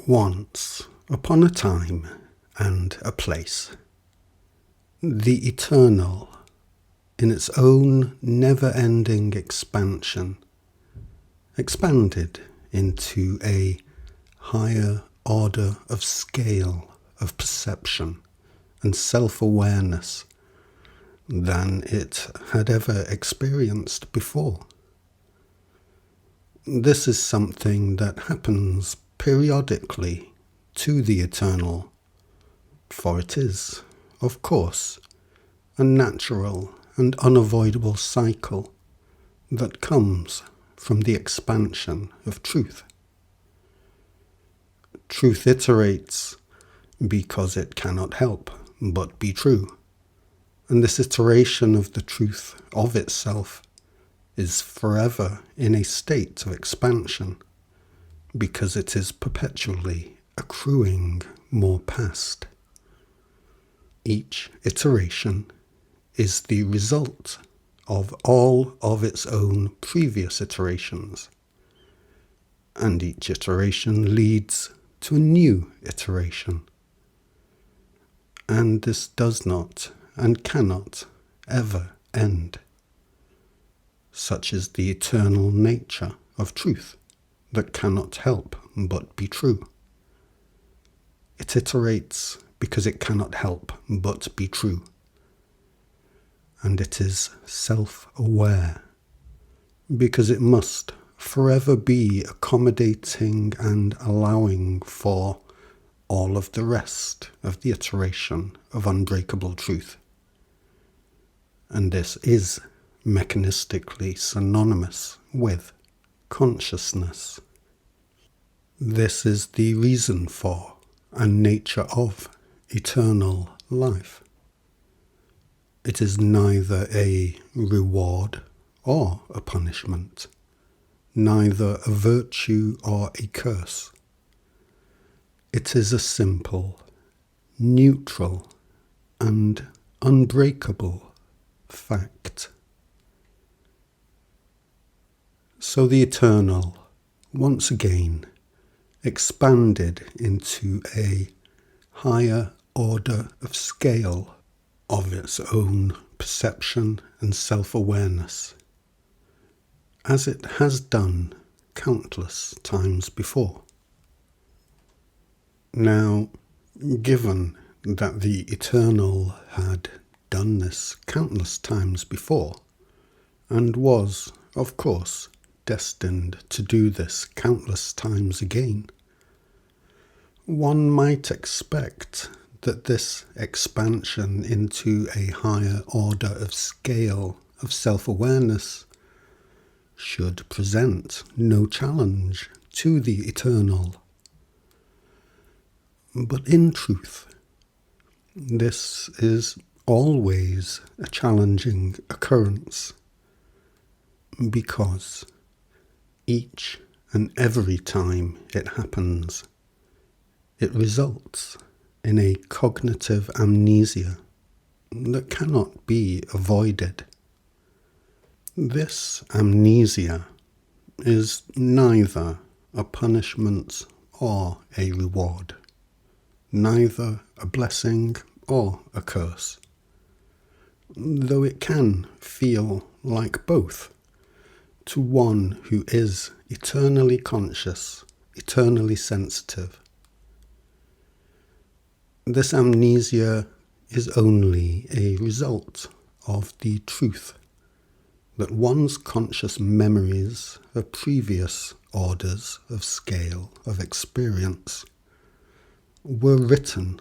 Once upon a time and a place, the eternal, in its own never-ending expansion, expanded into a higher order of scale of perception and self-awareness than it had ever experienced before. This is something that happens periodically to the eternal, for it is, of course, a natural and unavoidable cycle that comes from the expansion of truth. Truth iterates because it cannot help but be true, and this iteration of the truth of itself is forever in a state of expansion because it is perpetually accruing more past. Each iteration is the result of all of its own previous iterations, and each iteration leads to a new iteration. And this does not and cannot ever end. Such is the eternal nature of truth that cannot help but be true. It iterates because it cannot help but be true. And it is self-aware because it must forever be accommodating and allowing for all of the rest of the iteration of unbreakable truth. And this is mechanistically synonymous with consciousness. This is the reason for and nature of eternal life. It is neither a reward or a punishment, neither a virtue or a curse. It is a simple, neutral, and unbreakable fact. So the eternal, once again, expanded into a higher order of scale of its own perception and self-awareness, as it has done countless times before. Now, given that the eternal had done this countless times before, and was, of course, destined to do this countless times again, one might expect that this expansion into a higher order of scale of self-awareness should present no challenge to the eternal. But in truth, this is always a challenging occurrence, because each and every time it happens, it results in a cognitive amnesia that cannot be avoided. This amnesia is neither a punishment or a reward, neither a blessing or a curse, though it can feel like both to one who is eternally conscious, eternally sensitive. This amnesia is only a result of the truth that one's conscious memories of previous orders of scale of experience were written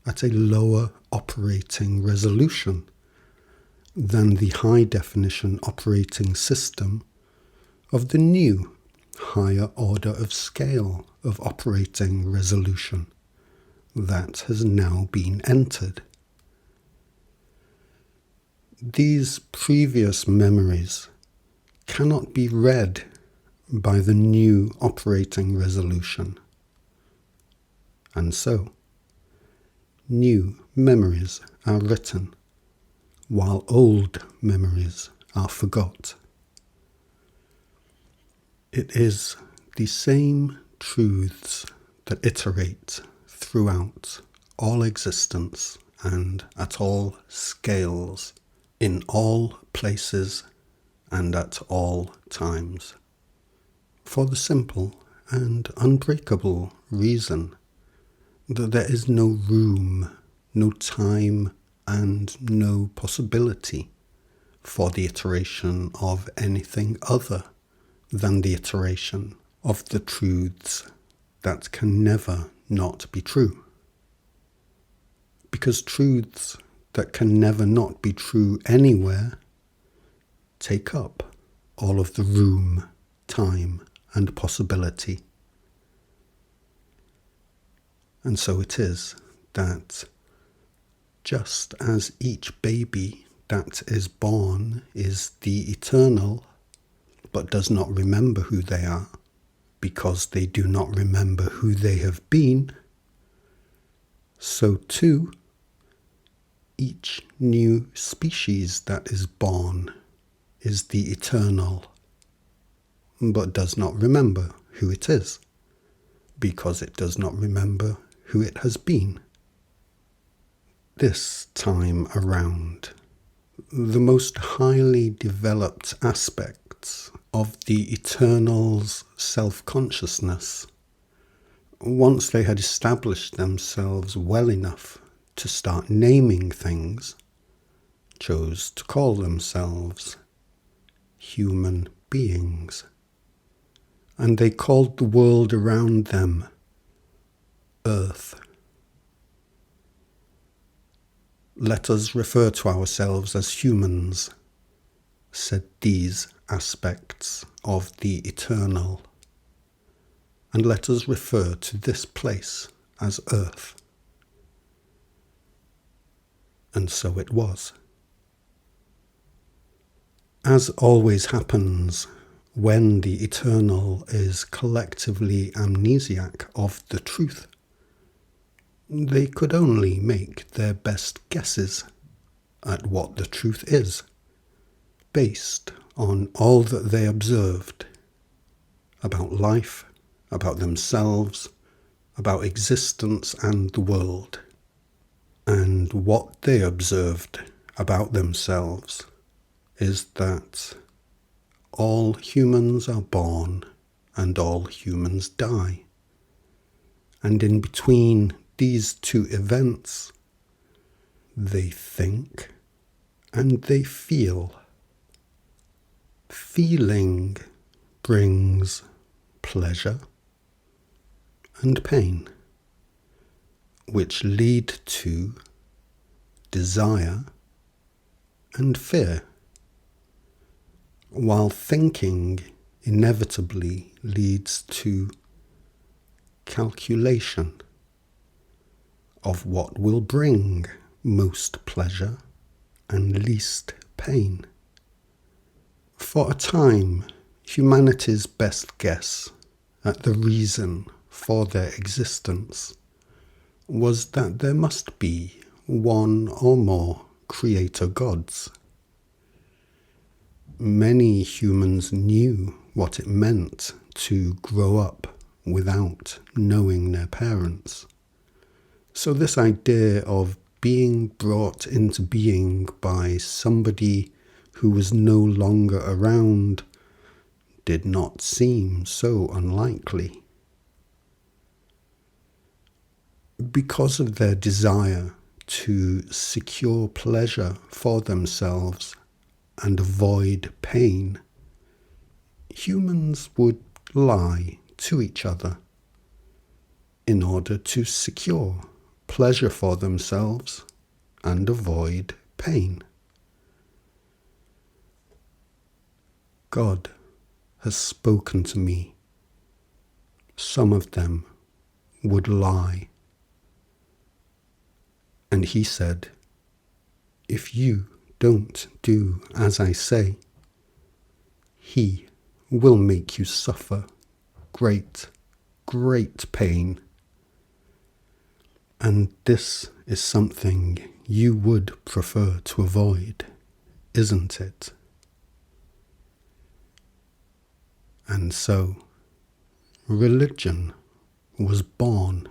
at a lower operating resolution than the high-definition operating system of the new higher order of scale of operating resolution that has now been entered. These previous memories cannot be read by the new operating resolution, and so new memories are written while old memories are forgot. It is the same truths that iterate throughout all existence and at all scales, in all places and at all times, for the simple and unbreakable reason that there is no room, no time, and no possibility for the iteration of anything other than the iteration of the truths that can never not be true. Because truths that can never not be true anywhere take up all of the room, time, and possibility. And so it is that just as each baby that is born is the eternal, but does not remember who they are, because they do not remember who they have been, so too, each new species that is born is the eternal, but does not remember who it is, because it does not remember who it has been. This time around, the most highly developed aspects of the eternal's self-consciousness, once they had established themselves well enough to start naming things, chose to call themselves human beings. And they called the world around them Earth. Let us refer to ourselves as humans, said these aspects of the eternal, and let us refer to this place as Earth. And so it was. As always happens when the eternal is collectively amnesiac of the truth, they could only make their best guesses at what the truth is, based on all that they observed about life, about themselves, about existence and the world. And what they observed about themselves is that all humans are born and all humans die. And in between these two events, they think and they feel. Feeling brings pleasure and pain, which lead to desire and fear, while thinking inevitably leads to calculation of what will bring most pleasure and least pain. For a time, humanity's best guess at the reason for their existence was that there must be one or more creator gods. Many humans knew what it meant to grow up without knowing their parents. So this idea of being brought into being by somebody who was no longer around did not seem so unlikely. Because of their desire to secure pleasure for themselves and avoid pain, humans would lie to each other in order to secure pleasure for themselves and avoid pain. God has spoken to me. Some of them would lie. And he said, if you don't do as I say, he will make you suffer great, great pain. And this is something you would prefer to avoid, isn't it? And so, religion was born.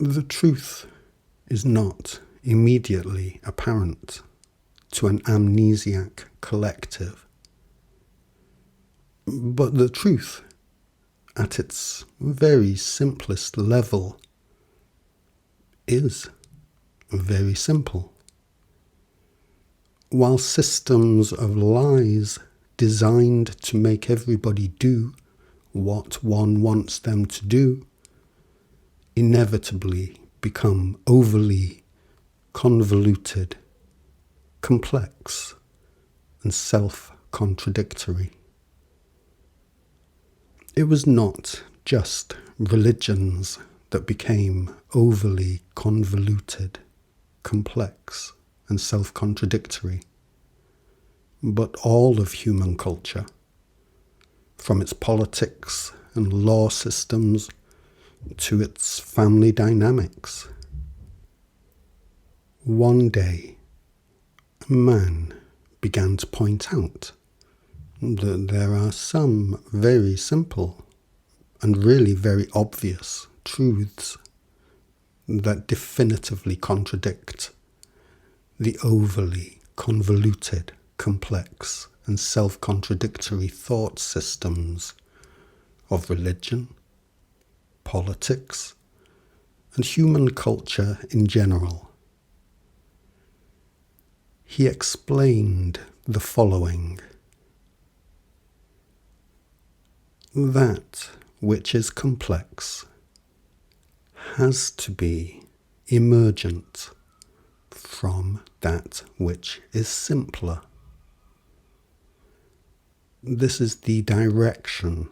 The truth is not immediately apparent to an amnesiac collective, but the truth, at its very simplest level, is very simple. While systems of lies designed to make everybody do what one wants them to do inevitably become overly convoluted, complex, and self-contradictory. It was not just religions that became overly convoluted, complex, and self-contradictory, but all of human culture, from its politics and law systems to its family dynamics. One day, a man began to point out that there are some very simple and really very obvious truths that definitively contradict the overly convoluted, complex, and self-contradictory thought systems of religion, politics, and human culture in general. He explained the following: that which is complex has to be emergent from that which is simpler. This is the direction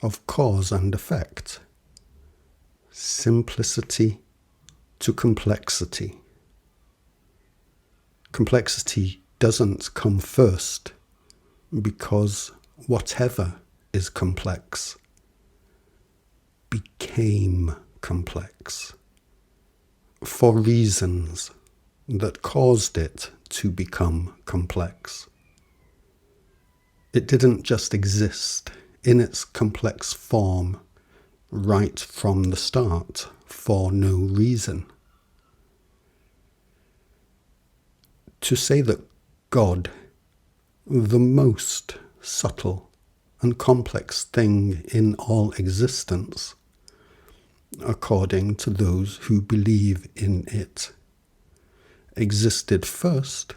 of cause and effect. Simplicity to complexity. Complexity doesn't come first because whatever is complex became complex for reasons that caused it to become complex. It didn't just exist in its complex form right from the start for no reason. To say that God, the most subtle and complex thing in all existence, according to those who believe in it, existed first,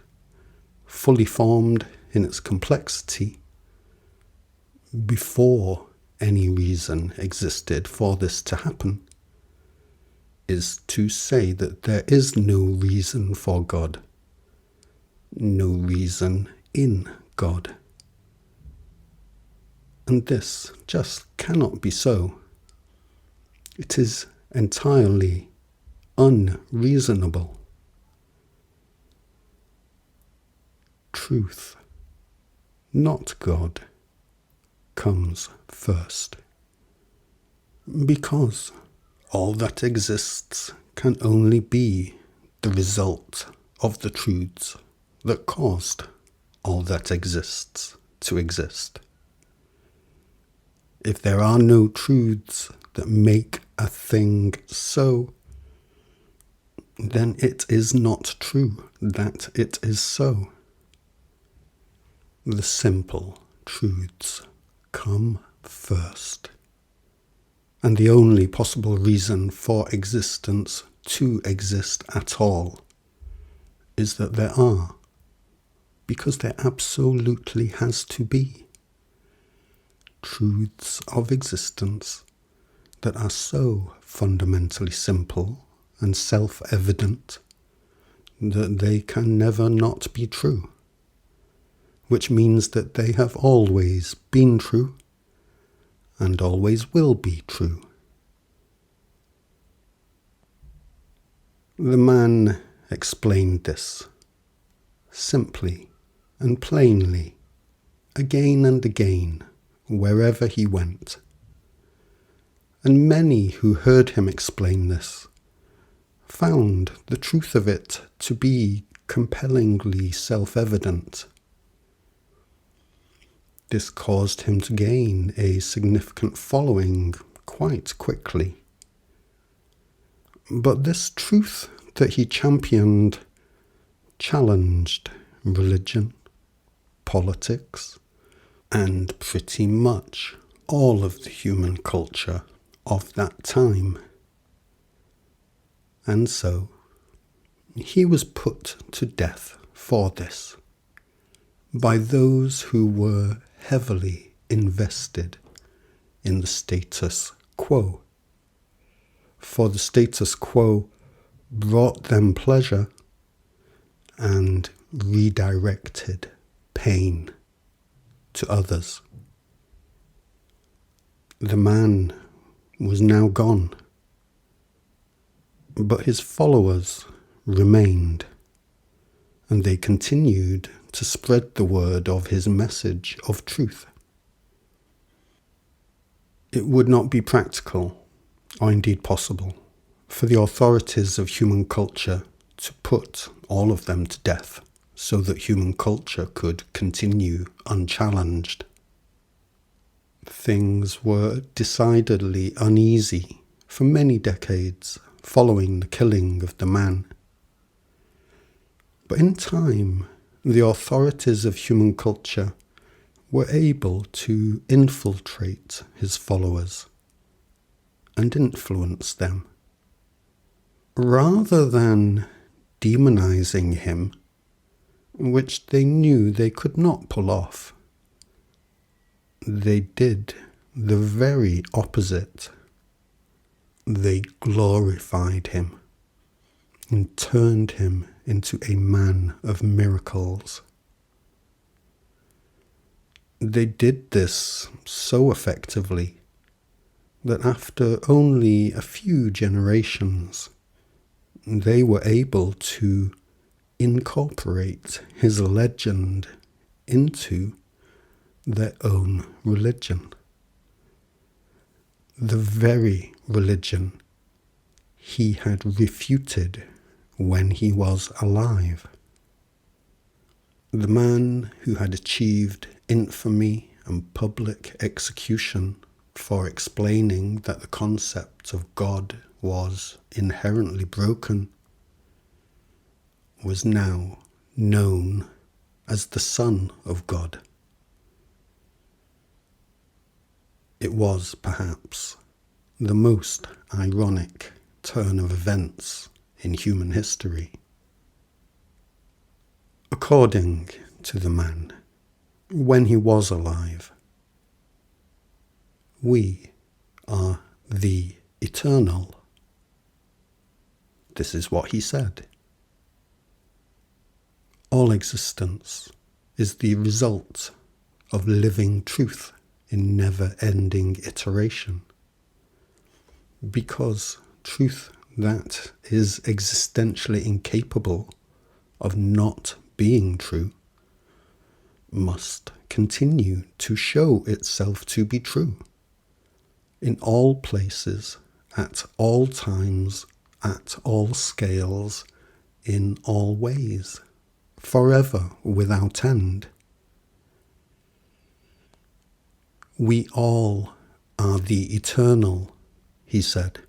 fully formed in its complexity, before any reason existed for this to happen, is to say that there is no reason for God, no reason in God. And this just cannot be so. It is entirely unreasonable. Truth, not God, comes first. Because all that exists can only be the result of the truths that caused all that exists to exist. If there are no truths that make a thing so, then it is not true that it is so. The simple truths come first. And the only possible reason for existence to exist at all is that there are, because there absolutely has to be, truths of existence that are so fundamentally simple and self-evident that they can never not be true, which means that they have always been true and always will be true. The man explained this simply and plainly, again and again, wherever he went. And many who heard him explain this found the truth of it to be compellingly self-evident. This caused him to gain a significant following quite quickly. But this truth that he championed challenged religion, politics, and pretty much all of the human culture of that time. And so he was put to death for this by those who were heavily invested in the status quo. For the status quo brought them pleasure and redirected pain to others. The man was now gone, but his followers remained, and they continued to spread the word of his message of truth. It would not be practical, or indeed possible, for the authorities of human culture to put all of them to death so that human culture could continue unchallenged. Things were decidedly uneasy for many decades following the killing of the man. But in time, the authorities of human culture were able to infiltrate his followers and influence them. Rather than demonizing him, which they knew they could not pull off, they did the very opposite. They glorified him and turned him into a man of miracles. They did this so effectively that after only a few generations, they were able to incorporate his legend into their own religion. The very religion he had refuted when he was alive. The man who had achieved infamy and public execution for explaining that the concept of God was inherently broken was now known as the Son of God. It was perhaps the most ironic turn of events in human history. According to the man, when he was alive, we are the eternal. This is what he said. All existence is the result of living truth in never-ending iteration. Because truth that is existentially incapable of not being true must continue to show itself to be true in all places, at all times, at all scales, in all ways, forever without end. We all are the eternal, he said,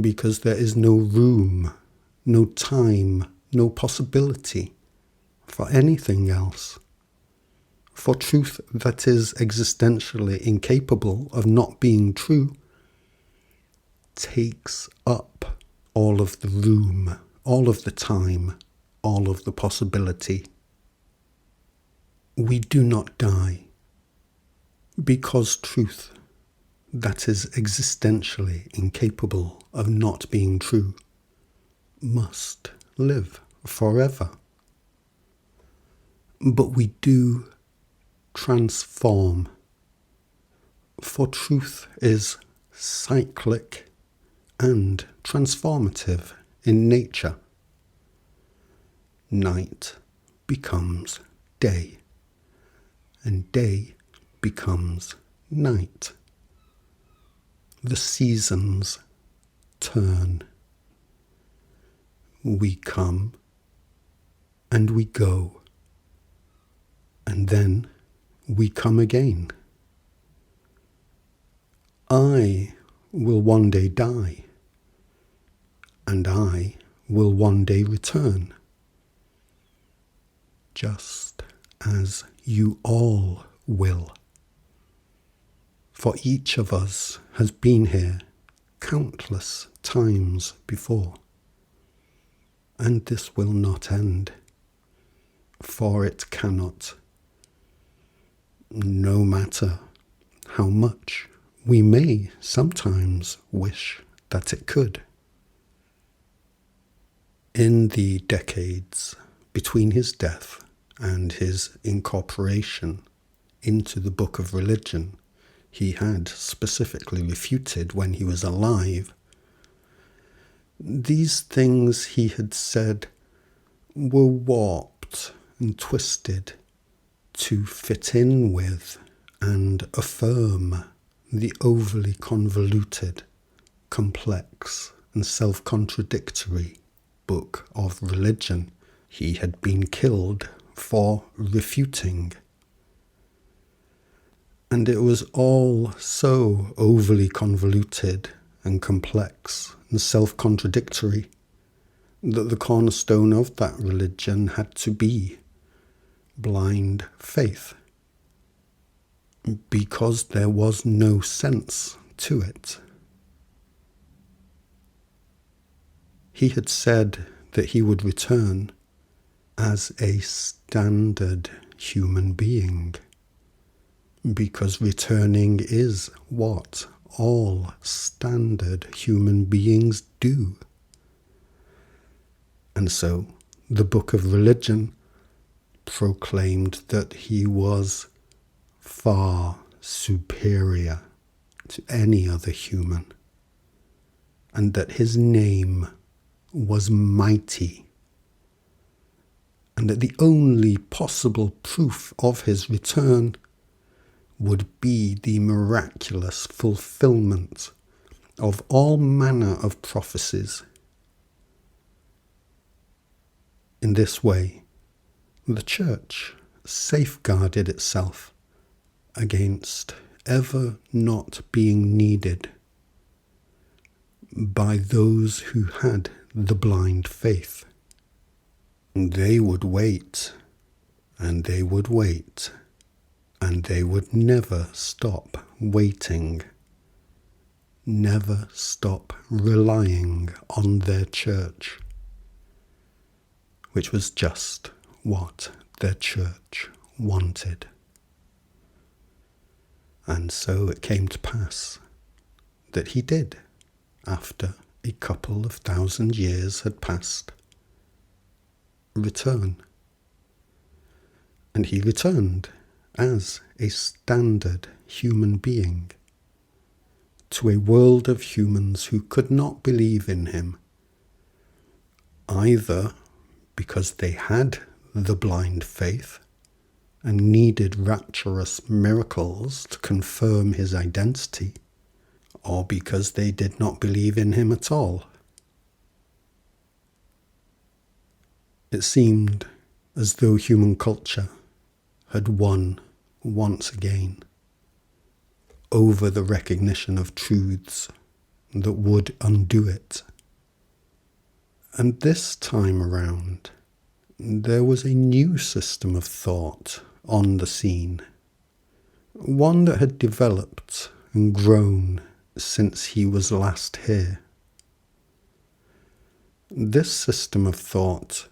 because there is no room, no time, no possibility for anything else. For truth that is existentially incapable of not being true takes up all of the room, all of the time, all of the possibility. We do not die because truth that is existentially incapable of not being true must live forever. But we do transform, for truth is cyclic and transformative in nature. Night becomes day, and day becomes night. The seasons turn. We come and we go, and then we come again. I will one day die, and I will one day return, just as you all will. For each of us has been here countless times before, and this will not end, for it cannot, no matter how much we may sometimes wish that it could. In the decades between his death and his incorporation into the book of religion, he had specifically refuted when he was alive. These things he had said were warped and twisted to fit in with and affirm the overly convoluted, complex and self-contradictory book of religion he had been killed for refuting. And it was all so overly convoluted and complex and self-contradictory that the cornerstone of that religion had to be blind faith, because there was no sense to it. He had said that he would return as a standard human being, because returning is what all standard human beings do. And so the book of religion proclaimed that he was far superior to any other human, and that his name was mighty, and that the only possible proof of his return would be the miraculous fulfillment of all manner of prophecies. In this way, the Church safeguarded itself against ever not being needed by those who had the blind faith. They would wait, and they would wait, and they would never stop waiting, never stop relying on their church, which was just what their church wanted. And so it came to pass that he did, after a couple of thousand years had passed, return. And he returned as a standard human being to a world of humans who could not believe in him, either because they had the blind faith and needed rapturous miracles to confirm his identity, or because they did not believe in him at all. It seemed as though human culture had won once again over the recognition of truths that would undo it. And this time around, there was a new system of thought on the scene, one that had developed and grown since he was last here. This system of thought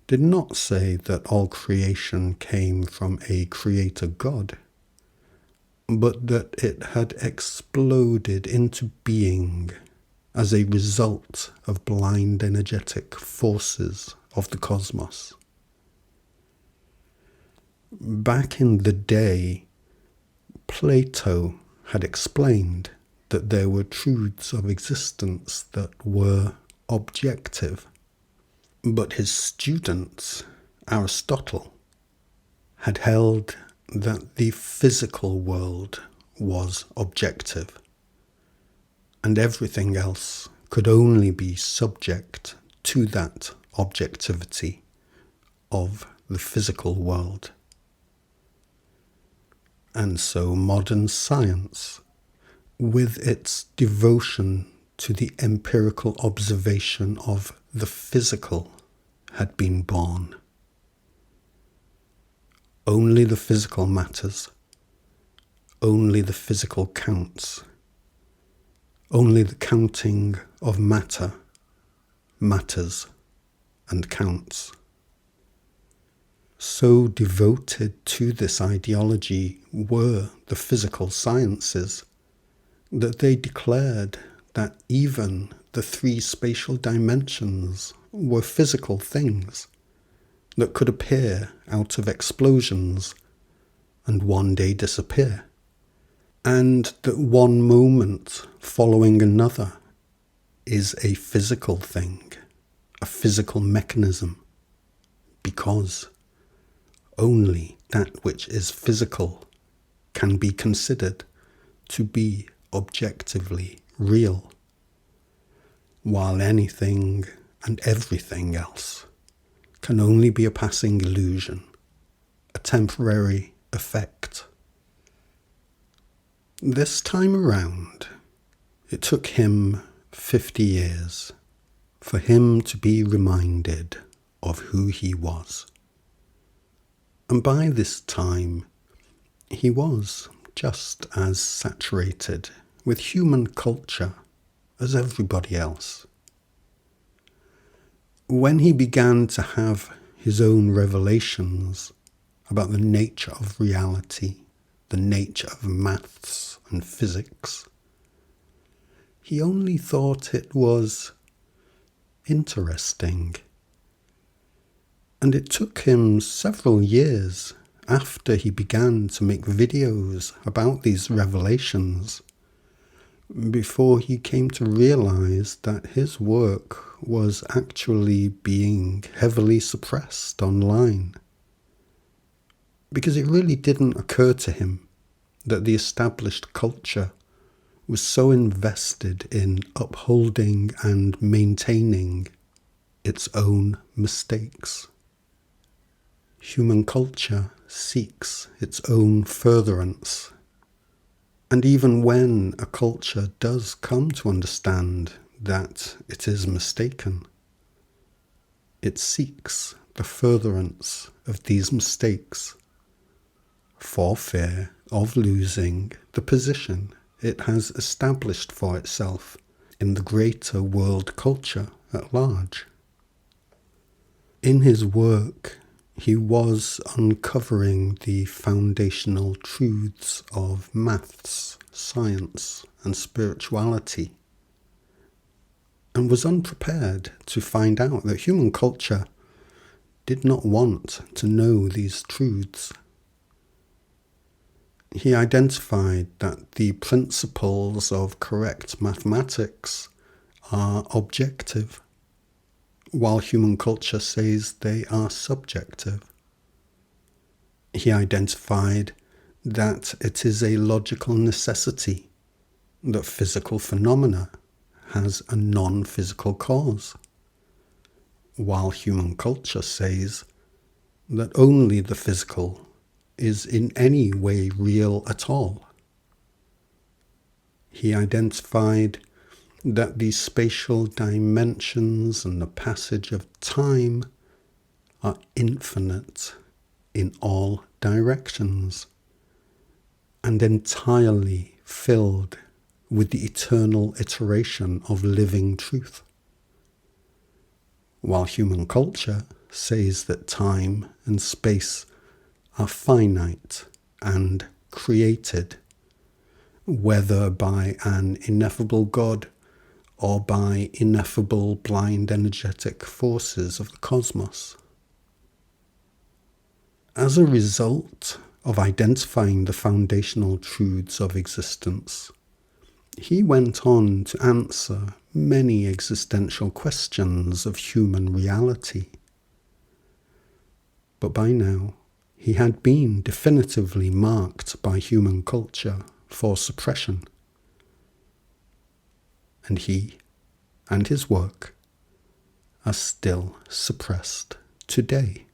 did not say that all creation came from a creator God, but that it had exploded into being as a result of blind energetic forces of the cosmos. Back in the day, Plato had explained that there were truths of existence that were objective, but his student, Aristotle, had held that the physical world was objective, and everything else could only be subject to that objectivity of the physical world. And so modern science, with its devotion to the empirical observation of the physical, had been born. Only the physical matters. Only the physical counts. Only the counting of matter matters and counts. So devoted to this ideology were the physical sciences that they declared that even the three spatial dimensions were physical things that could appear out of explosions and one day disappear, and that one moment following another is a physical thing, a physical mechanism, because only that which is physical can be considered to be objectively real, while anything and everything else can only be a passing illusion, a temporary effect. This time around, it took him 50 years for him to be reminded of who he was. And by this time, he was just as saturated with human culture as everybody else. When he began to have his own revelations about the nature of reality, the nature of maths and physics, he only thought it was interesting. And it took him several years after he began to make videos about these revelations before he came to realize that his work was actually being heavily suppressed online. Because it really didn't occur to him that the established culture was so invested in upholding and maintaining its own mistakes. Human culture seeks its own furtherance. And even when a culture does come to understand that it is mistaken, it seeks the furtherance of these mistakes for fear of losing the position it has established for itself in the greater world culture at large. In his work, he was uncovering the foundational truths of maths, science, and spirituality, and was unprepared to find out that human culture did not want to know these truths. He identified that the principles of correct mathematics are objective, while human culture says they are subjective. He identified that it is a logical necessity that physical phenomena has a non-physical cause, while human culture says that only the physical is in any way real at all. He identified that the spatial dimensions and the passage of time are infinite in all directions and entirely filled with the eternal iteration of living truth, while human culture says that time and space are finite and created, whether by an ineffable God or by ineffable blind energetic forces of the cosmos. As a result of identifying the foundational truths of existence, he went on to answer many existential questions of human reality. But by now, he had been definitively marked by human culture for suppression. And he and his work are still suppressed today.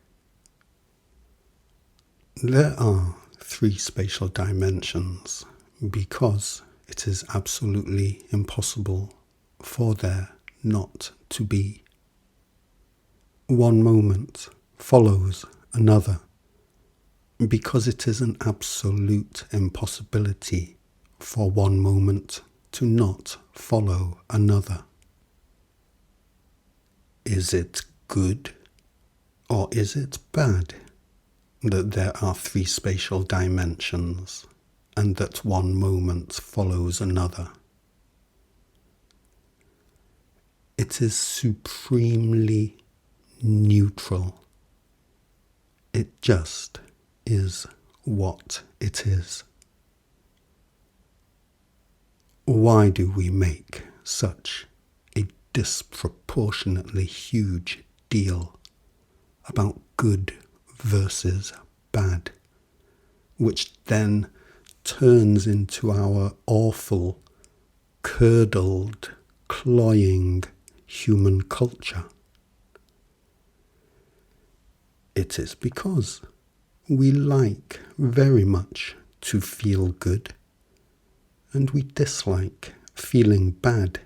There are three spatial dimensions because it is absolutely impossible for there not to be. One moment follows another because it is an absolute impossibility for one moment to not follow another. Is it good or is it bad that there are three spatial dimensions and that one moment follows another? It is supremely neutral. It just is what it is. Why do we make such a disproportionately huge deal about good versus bad, which then turns into our awful, curdled, cloying human culture? It is because we like very much to feel good, and we dislike feeling bad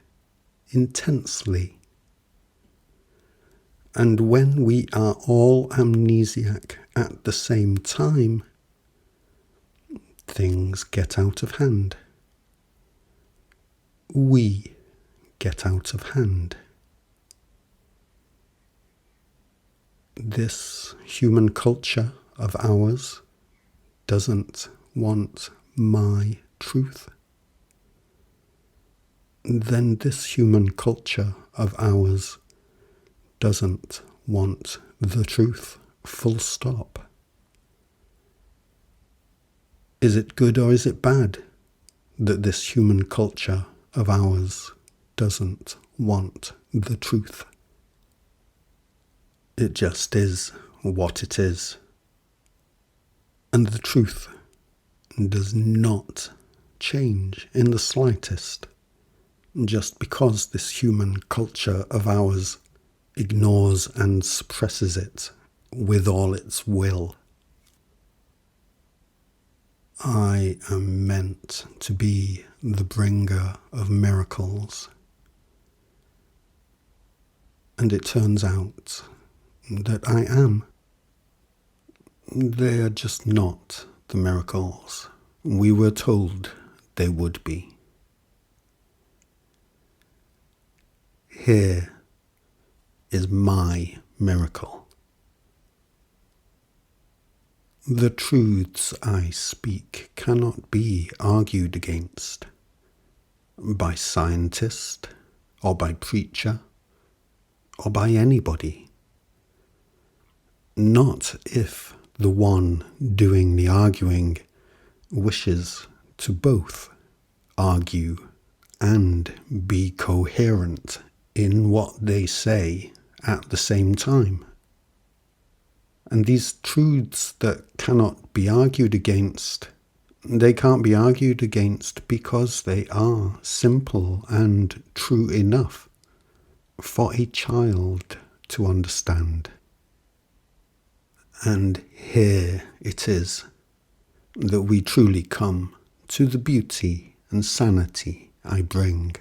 intensely. And when we are all amnesiac at the same time, things get out of hand. We get out of hand. This human culture of ours doesn't want my truth. Then this human culture of ours doesn't want the truth, full stop. Is it good or is it bad that this human culture of ours doesn't want the truth? It just is what it is. And the truth does not change in the slightest just because this human culture of ours ignores and suppresses it with all its will. I am meant to be the bringer of miracles. And it turns out that I am. They are just not the miracles we were told they would be. Here is my miracle. The truths I speak cannot be argued against by scientist or by preacher or by anybody. Not if the one doing the arguing wishes to both argue and be coherent in what they say at the same time. And these truths that cannot be argued against, they can't be argued against because they are simple and true enough for a child to understand. And here it is that we truly come to the beauty and sanity I bring,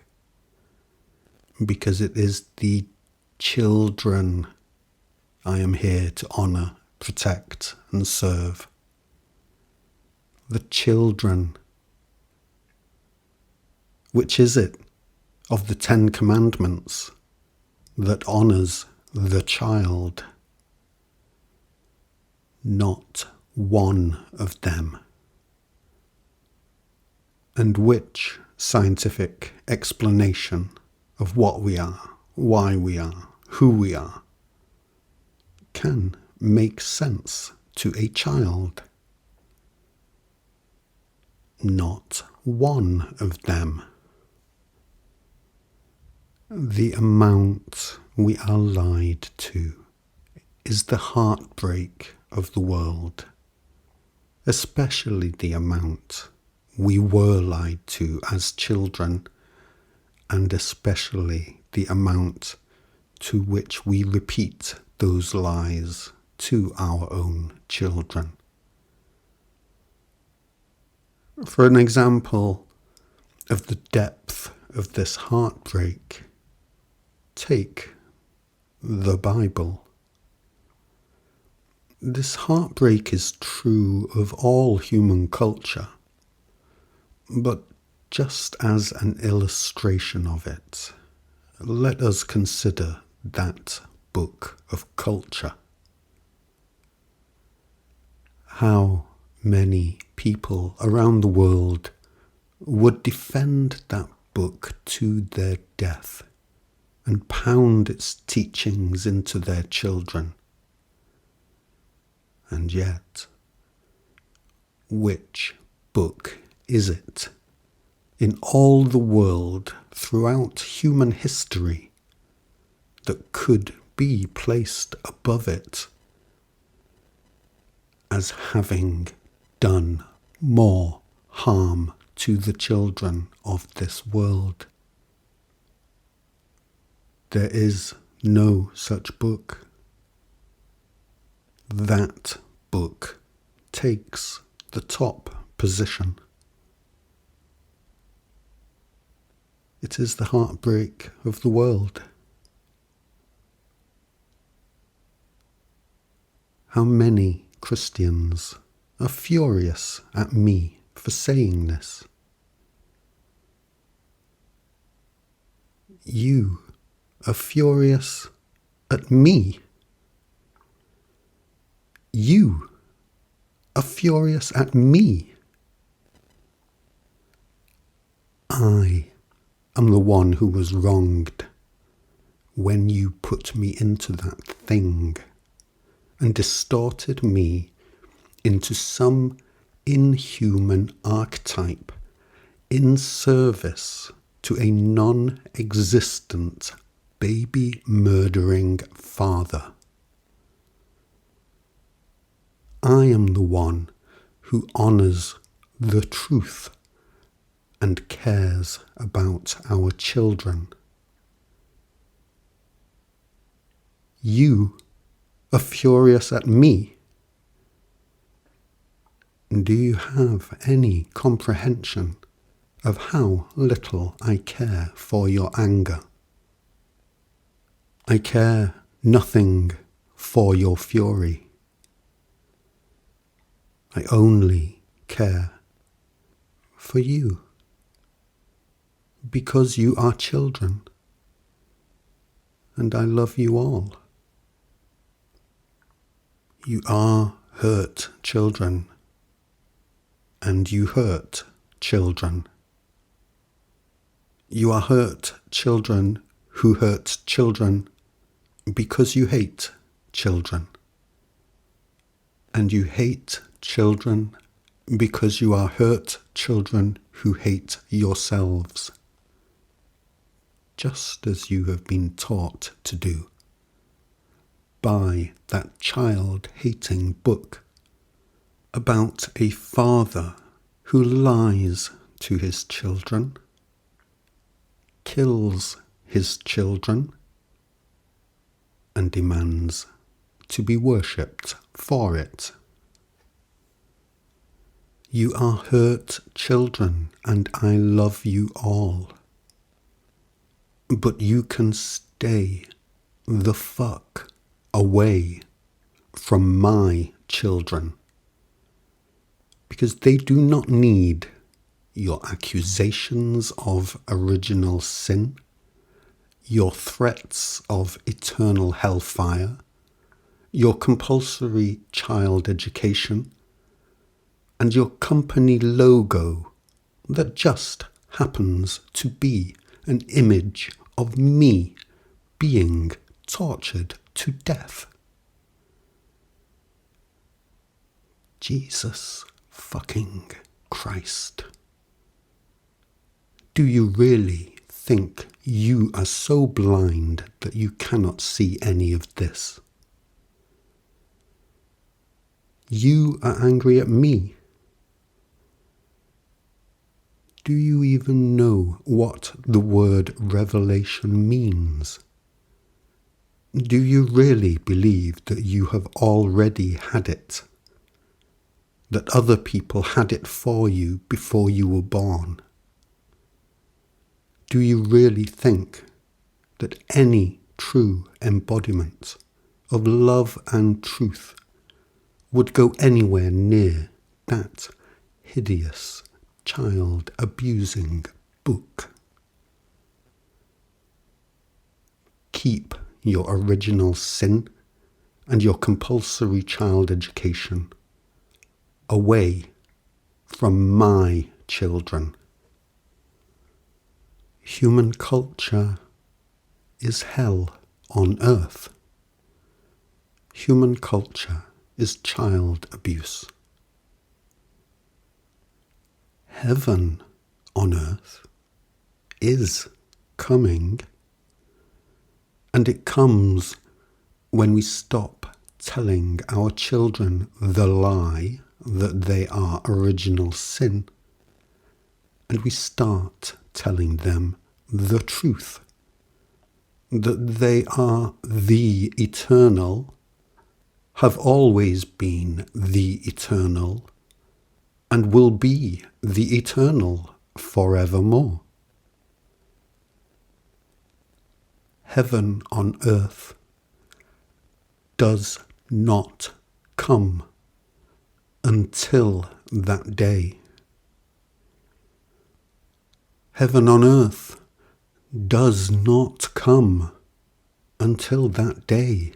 because it is the children I am here to honour, protect and serve. The children. Which is it of the 10 Commandments that honours the child? Not one of them. And which scientific explanation of what we are, why we are, who we are, can make sense to a child? Not one of them. The amount we are lied to is the heartbreak of the world, especially the amount we were lied to as children, and especially the amount to which we repeat those lies to our own children. For an example of the depth of this heartbreak, take the Bible. This heartbreak is true of all human culture, but just as an illustration of it, let us consider that book of culture. How many people around the world would defend that book to their death and pound its teachings into their children? And yet, which book is it in all the world throughout human history that could be placed above it as having done more harm to the children of this world? There is no such book. That book takes the top position. It is the heartbreak of the world. How many Christians are furious at me for saying this? You are furious at me. You are furious at me. I am the one who was wronged when you put me into that thing and distorted me into some inhuman archetype in service to a non-existent baby-murdering father. I am the one who honours the truth and cares about our children. You are furious at me. Do you have any comprehension of how little I care for your anger? I care nothing for your fury. I only care for you, because you are children, and I love you all. You are hurt children, and you hurt children. You are hurt children who hurt children because you hate children. And you hate children because you are hurt children who hate yourselves, just as you have been taught to do by that child-hating book about a father who lies to his children, kills his children, and demands to be worshipped for it. You are hurt children, and I love you all. But you can stay the fuck away from my children, because they do not need your accusations of original sin, your threats of eternal hellfire, your compulsory child education, and your company logo that just happens to be an image of me being tortured to death. Jesus fucking Christ. Do you really think you are so blind that you cannot see any of this? You are angry at me. Do you even know what the word revelation means? Do you really believe that you have already had it? that other people had it for you before you were born? Do you really think that any true embodiment of love and truth would go anywhere near that hideous, child-abusing book? Keep your original sin and your compulsory child education away from my children. Human culture is hell on earth. Human culture is child abuse. Heaven on earth is coming, and it comes when we stop telling our children the lie that they are original sin, and we start telling them the truth, that they are the eternal, have always been the eternal, and will be the eternal forevermore. Heaven on earth does not come until that day. Heaven on earth does not come until that day.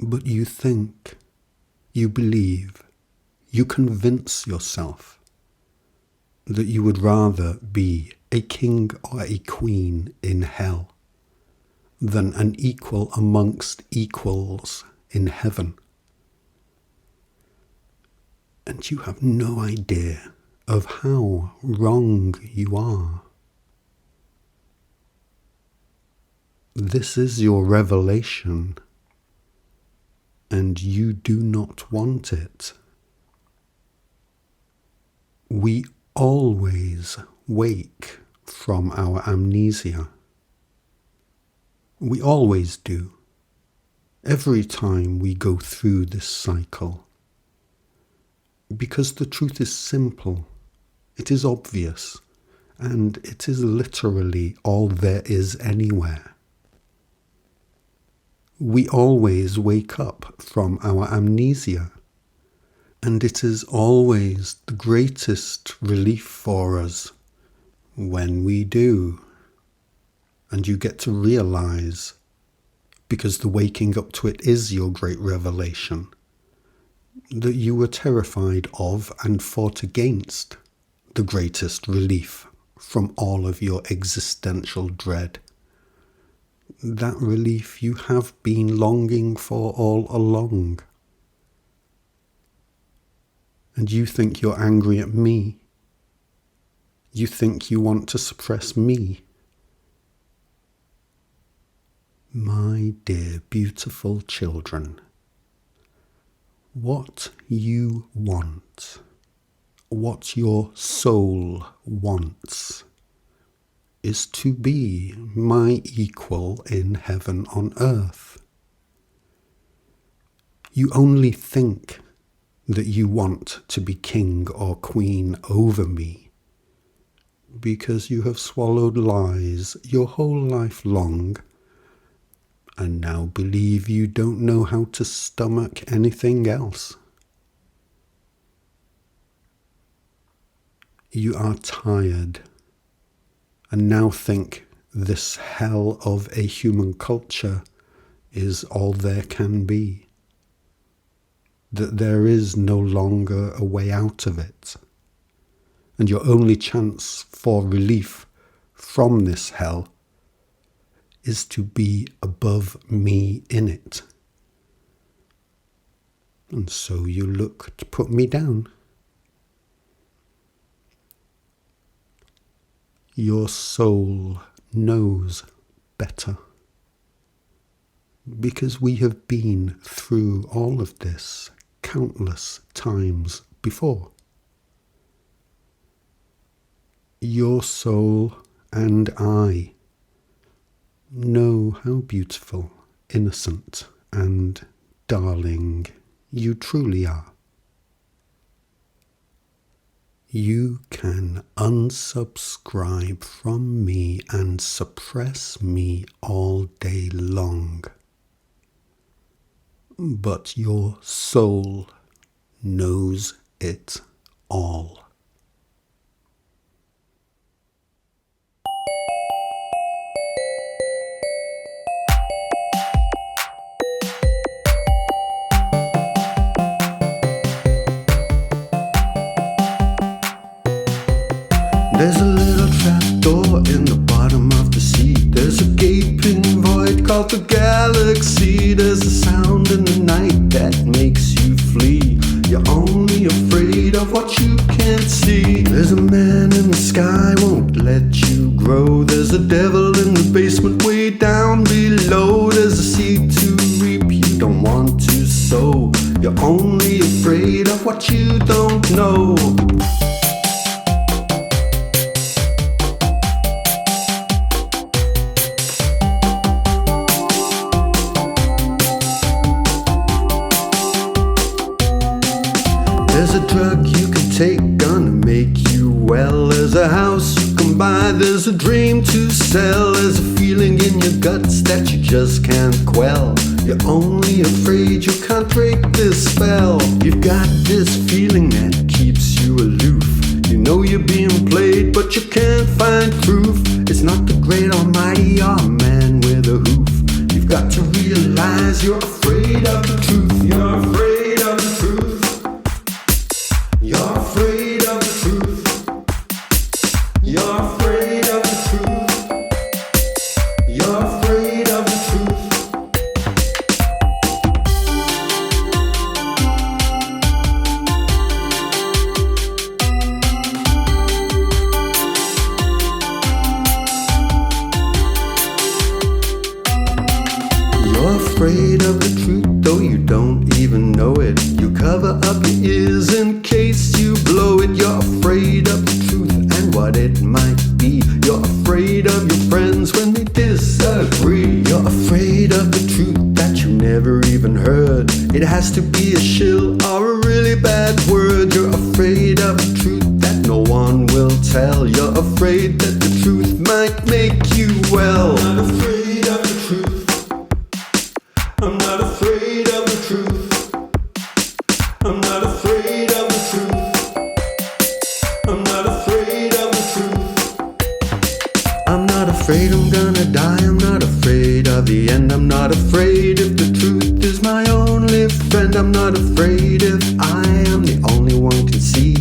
But you think, you believe, you convince yourself that you would rather be a king or a queen in hell than an equal amongst equals in heaven. And you have no idea of how wrong you are. This is your revelation, and you do not want it. We always wake from our amnesia. We always do. Every time we go through this cycle. Because the truth is simple, it is obvious, and it is literally all there is anywhere. We always wake up from our amnesia, and it is always the greatest relief for us when we do. And you get to realize, because the waking up to it is your great revelation, that you were terrified of and fought against the greatest relief from all of your existential dread. That relief you have been longing for all along. And you think you're angry at me. You think you want to suppress me. My dear beautiful children, what you want, what your soul wants, is to be my equal in heaven on earth. You only think that you want to be king or queen over me because you have swallowed lies your whole life long and now believe you don't know how to stomach anything else. You are tired and now think this hell of a human culture is all there can be, that there is no longer a way out of it, and your only chance for relief from this hell is to be above me in it. And so you look to put me down. Your soul knows better, because we have been through all of this countless times before. Your soul and I know how beautiful, innocent, and darling you truly are. You can unsubscribe from me and suppress me all day long, but your soul knows it all. There's a little trapdoor in the bottom of the sea. There's a gaping void called the galaxy. There's a sound in the night that makes you flee. You're only afraid of what you can't see. There's a man in the sky, won't let you grow. There's a devil in the basement way down below. There's a seed to reap you don't want to sow. You're only afraid of what you don't know. There's a drug you can take, gonna make you well. There's a house you can buy, there's a dream to sell. There's a feeling in your guts that you just can't quell. You're only afraid you can't break this spell. You've got this feeling that keeps you aloof. You know you're being played, but you can't find proof. It's not the great almighty or a man with a hoof. You've got to realize you're afraid of the truth. You're afraid of the truth. You're afraid of the truth. You're afraid of the truth. You're afraid of the truth. You're afraid of the truth, though you don't even know it. You cover up your ears in case you blow it. You're afraid of the truth and what it might be. You're afraid of your friends when they disagree. You're afraid of the truth that you never even heard. It has to be a shill or a really bad word. You're afraid of the truth that no one will tell. You're afraid that the truth might make you well. I'm not afraid of the truth. I'm not afraid of the truth. I'm not afraid of the truth. I'm not afraid of the truth. I'm not afraid I'm gonna die. I'm not afraid of the end. I'm not afraid if the truth is my only friend. I'm not afraid if I am the only one can see.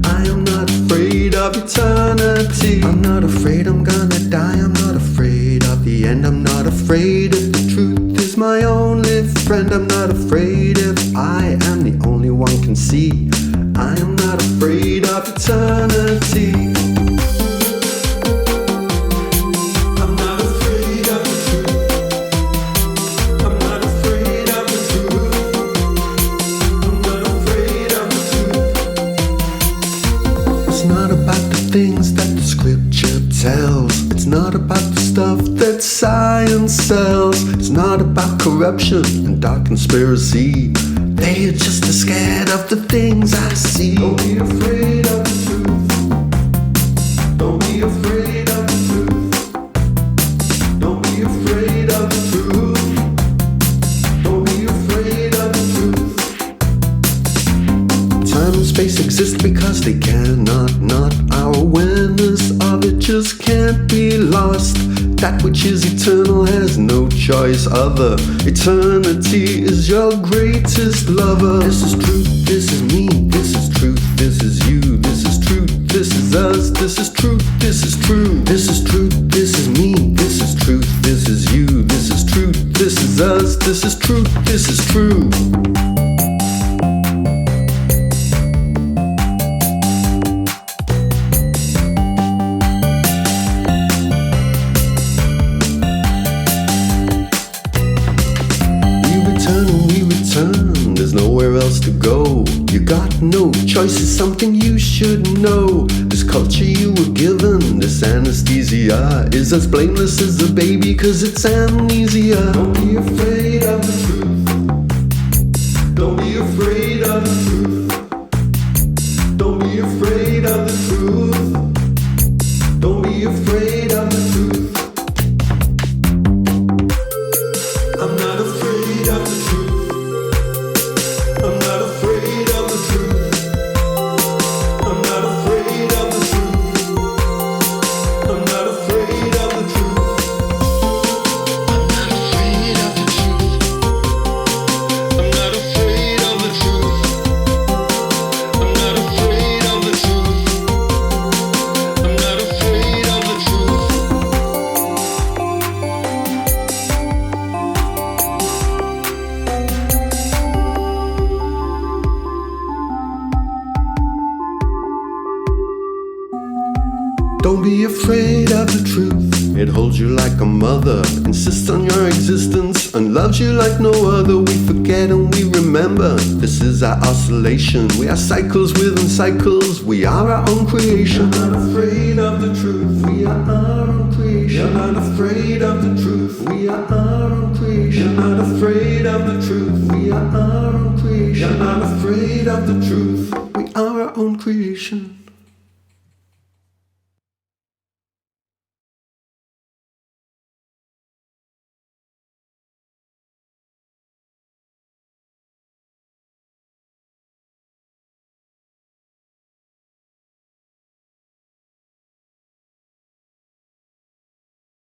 I am not afraid of eternity. I'm not afraid I'm gonna die. I'm not afraid of the end. I'm not afraid if the truth is my only friend. I'm not afraid if I am the only one can see. I am not afraid of eternity. I'm not afraid of the truth. I'm not afraid of the truth. I'm not afraid of the truth. It's not about the things that the scripture tells. It's not about the stuff that science sells. It's not about corruption and dark conspiracy. They are just as scared of the things I see. Don't be afraid of the truth. Don't be afraid of the truth. Don't be afraid of the truth. Don't be afraid of the truth. Time and space exist because they cannot not. Our awareness of it just can't be lost. That which is eternal has no choice other. Eternity is your greatest lover. This is truth, this is me, this is truth, this is you, this is truth, this is us, this is truth, this is true. This is truth, this is me, this is truth, this is you, this is truth, this is us, this is truth, this is true. There's nowhere else to go. You got no choice, it's something you should know. This culture you were given, this anesthesia, is as blameless as a baby, cause it's amnesia. Don't be afraid of the truth. Don't be afraid of the truth. Don't be afraid of the truth. Don't be afraid of the truth. I'm not afraid of the truth. I'm not afraid of the truth. I'm not afraid of the truth. I'm not afraid of the truth. I'm not afraid of the truth. I'm not afraid of the truth. I'm not afraid of the truth. I'm not afraid of the truth. Don't be afraid of the truth. It holds you like a mother, insists on your existence, and loves you like no other. We forget and we remember. This is our oscillation. We are cycles within cycles. We are our own creation. You're not afraid of the truth. We are our own creation. You're not afraid of the truth. We are our own creation. You're not afraid of the truth. We are our own creation. You're not afraid of the truth. We are our own creation.